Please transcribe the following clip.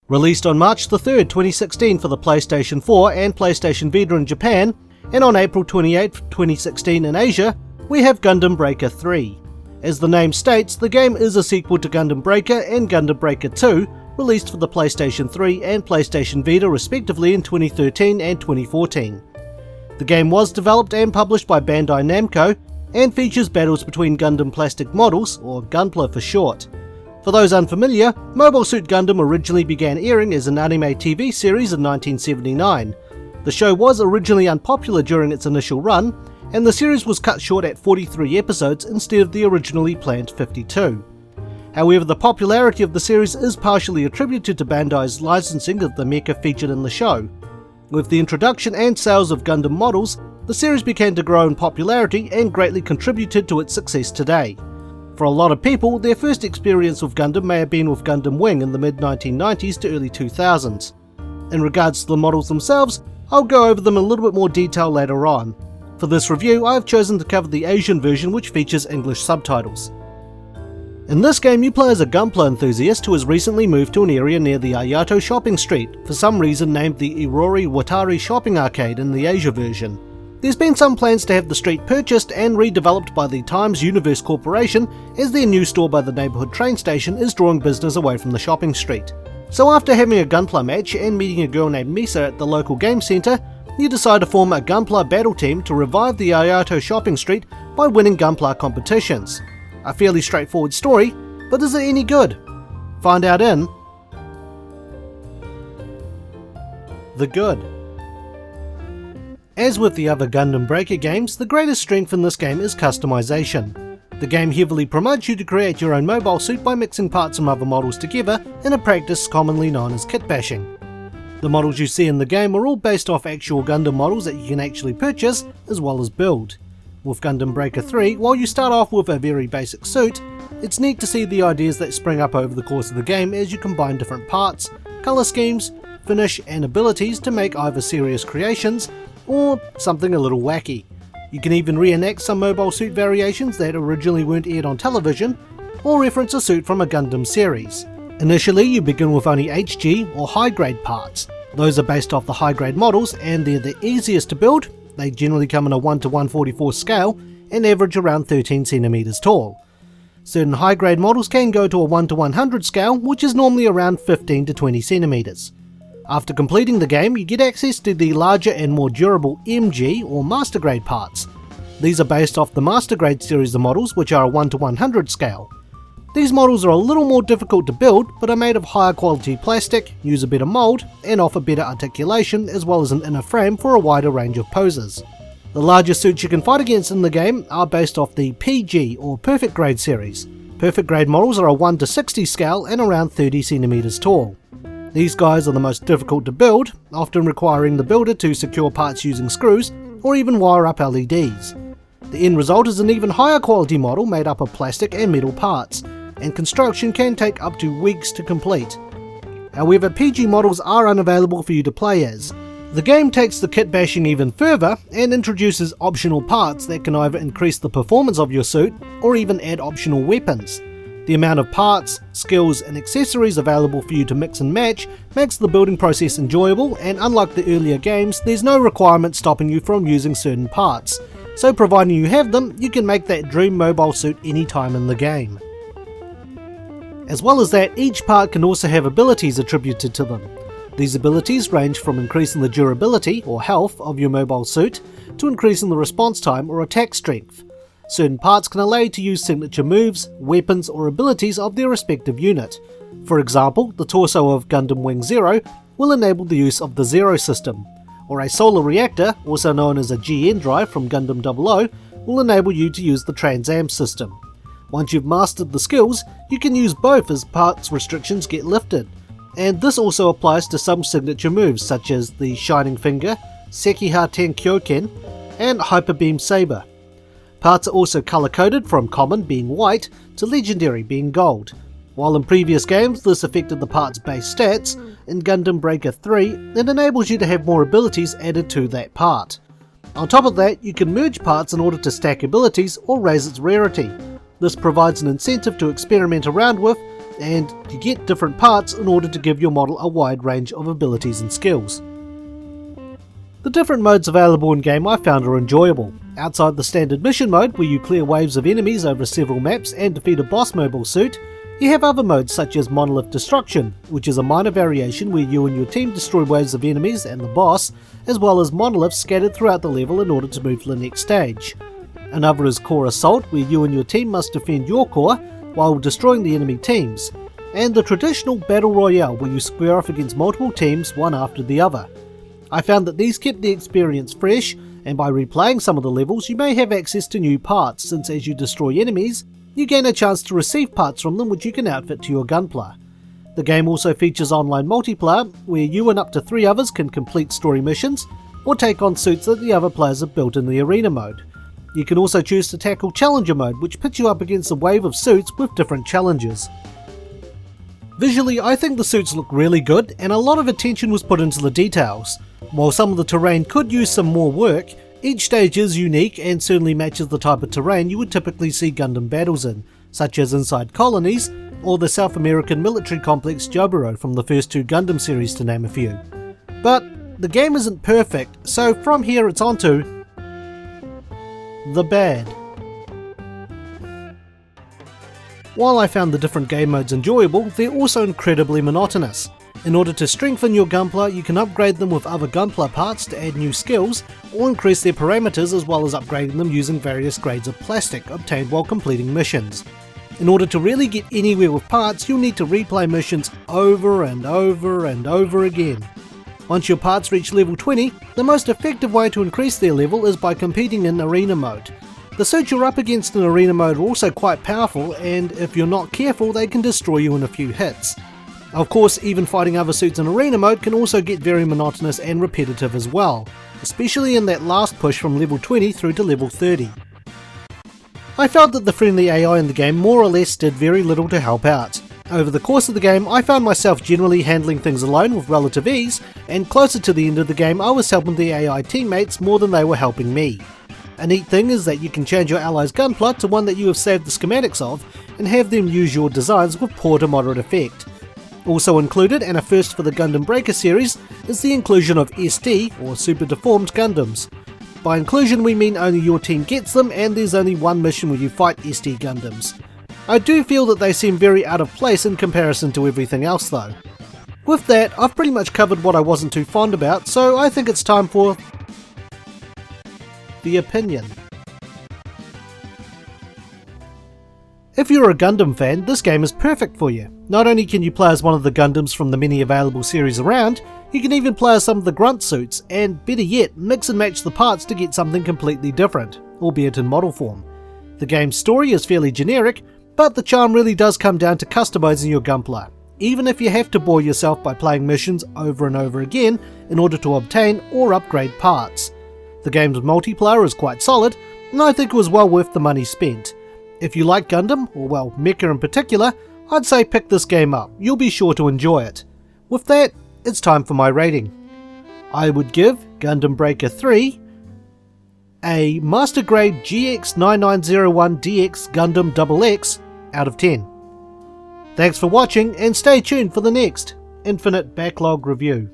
Released on March 3rd, 2016 for the PlayStation 4 and PlayStation Vita in Japan, and on April 28, 2016 in Asia, we have Gundam Breaker 3. As the name states, the game is a sequel to Gundam Breaker and Gundam Breaker 2, released for the PlayStation 3 and PlayStation Vita respectively in 2013 and 2014. The game was developed and published by Bandai Namco, and features battles between Gundam plastic models, or Gunpla for short. For those unfamiliar, Mobile Suit Gundam originally began airing as an anime TV series in 1979. The show was originally unpopular during its initial run, and the series was cut short at 43 episodes instead of the originally planned 52. However, the popularity of the series is partially attributed to Bandai's licensing of the mecha featured in the show. With the introduction and sales of Gundam models, the series began to grow in popularity and greatly contributed to its success today. For a lot of people, their first experience with Gundam may have been with Gundam Wing in the mid-1990s to early 2000s. In regards to the models themselves, I'll go over them in a little bit more detail later on. For this review, I have chosen to cover the Asian version, which features English subtitles. In this game, you play as a Gunpla enthusiast who has recently moved to an area near the Ayato shopping street, for some reason named the Irori Watari Shopping Arcade in the Asia version. There's been some plans to have the street purchased and redeveloped by the Times Universe Corporation, as their new store by the neighbourhood train station is drawing business away from the shopping street. So after having a Gunpla match and meeting a girl named Misa at the local game centre, you decide to form a Gunpla battle team to revive the Ayato shopping street by winning Gunpla competitions. A fairly straightforward story, but is it any good? Find out in The Good. As with the other Gundam Breaker games, the greatest strength in this game is customization. The game heavily promotes you to create your own mobile suit by mixing parts from other models together in a practice commonly known as kit bashing. The models you see in the game are all based off actual Gundam models that you can actually purchase as well as build. With Gundam Breaker 3, while you start off with a very basic suit, it's neat to see the ideas that spring up over the course of the game as you combine different parts, colour schemes, finish and abilities to make either serious creations or something a little wacky. You can even reenact some mobile suit variations that originally weren't aired on television, or reference a suit from a Gundam series. Initially, you begin with only HG or high-grade parts. Those are based off the high-grade models and they're the easiest to build. They generally come in a 1:144 scale and average around 13 cm tall. Certain high-grade models can go to a 1:100 scale, which is normally around 15 to 20 cm. After completing the game, you get access to the larger and more durable MG or Master Grade parts. These are based off the Master Grade series of models, which are a 1:100 scale. These models are a little more difficult to build, but are made of higher quality plastic, use a better mould, and offer better articulation as well as an inner frame for a wider range of poses. The largest suits you can fight against in the game are based off the PG or Perfect Grade series. Perfect Grade models are a 1:60 scale and around 30 cm tall. These guys are the most difficult to build, often requiring the builder to secure parts using screws or even wire up LEDs. The end result is an even higher quality model made up of plastic and metal parts, and construction can take up to weeks to complete. However, PG models are unavailable for you to play as. The game takes the kit bashing even further and introduces optional parts that can either increase the performance of your suit or even add optional weapons. The amount of parts, skills and accessories available for you to mix and match makes the building process enjoyable, and unlike the earlier games, there's no requirement stopping you from using certain parts. So providing you have them, you can make that dream mobile suit anytime in the game. As well as that, each part can also have abilities attributed to them. These abilities range from increasing the durability or health of your mobile suit to increasing the response time or attack strength. Certain parts can allow you to use signature moves, weapons or abilities of their respective unit. For example, the torso of Gundam Wing Zero will enable the use of the Zero system, or a solar reactor, also known as a GN drive from Gundam 00, will enable you to use the Trans Am system. Once you've mastered the skills, you can use both as parts restrictions get lifted, and this also applies to some signature moves such as the Shining Finger, Sekiha Tenkyoken, and Hyper Beam Saber. Parts are also colour-coded from common being white to legendary being gold. While in previous games this affected the part's base stats, in Gundam Breaker 3 it enables you to have more abilities added to that part. On top of that, you can merge parts in order to stack abilities or raise its rarity. This provides an incentive to experiment around with and you get different parts in order to give your model a wide range of abilities and skills. The different modes available in game I found are enjoyable. Outside the standard mission mode, where you clear waves of enemies over several maps and defeat a boss mobile suit, you have other modes such as Monolith Destruction, which is a minor variation where you and your team destroy waves of enemies and the boss, as well as monoliths scattered throughout the level in order to move to the next stage. Another is Core Assault, where you and your team must defend your core while destroying the enemy teams, and the traditional Battle Royale, where you square off against multiple teams one after the other. I found that these kept the experience fresh, and by replaying some of the levels you may have access to new parts, since as you destroy enemies, you gain a chance to receive parts from them which you can outfit to your gunpla. The game also features online multiplayer, where you and up to 3 others can complete story missions, or take on suits that the other players have built in the arena mode. You can also choose to tackle Challenger mode, which puts you up against a wave of suits with different challenges. Visually, I think the suits look really good, and a lot of attention was put into the details. While some of the terrain could use some more work, each stage is unique and certainly matches the type of terrain you would typically see Gundam battles in, such as inside colonies, or the South American military complex Joboro from the first 2 Gundam series to name a few. But the game isn't perfect, so from here it's on to the bad. While I found the different game modes enjoyable, they're also incredibly monotonous. In order to strengthen your gunpla, you can upgrade them with other gunpla parts to add new skills, or increase their parameters, as well as upgrading them using various grades of plastic obtained while completing missions. In order to really get anywhere with parts, you'll need to replay missions over and over and over again. Once your parts reach level 20, the most effective way to increase their level is by competing in arena mode. The suits you're up against in arena mode are also quite powerful, and if you're not careful they can destroy you in a few hits. Of course, even fighting other suits in arena mode can also get very monotonous and repetitive as well, especially in that last push from level 20 through to level 30. I felt that the friendly AI in the game more or less did very little to help out. Over the course of the game, I found myself generally handling things alone with relative ease, and closer to the end of the game I was helping the AI teammates more than they were helping me. A neat thing is that you can change your allies' gunpla to one that you have saved the schematics of, and have them use your designs with poor to moderate effect. Also included, and a first for the Gundam Breaker series, is the inclusion of SD, or Super Deformed Gundams. By inclusion we mean only your team gets them, and there's only one mission where you fight SD Gundams. I do feel that they seem very out of place in comparison to everything else though. With that, I've pretty much covered what I wasn't too fond about, so I think it's time for the opinion. If you're a Gundam fan, this game is perfect for you. Not only can you play as one of the Gundams from the many available series around, you can even play as some of the grunt suits, and better yet, mix and match the parts to get something completely different, albeit in model form. The game's story is fairly generic, but the charm really does come down to customizing your gunpla, even if you have to bore yourself by playing missions over and over again in order to obtain or upgrade parts. The game's multiplayer is quite solid, and I think it was well worth the money spent. If you like Gundam, or well, Mecha in particular, I'd say pick this game up, you'll be sure to enjoy it. With that, it's time for my rating. I would give Gundam Breaker 3 a Master Grade GX9901DX Gundam XX out of 10. Thanks for watching, and stay tuned for the next Infinite Backlog review.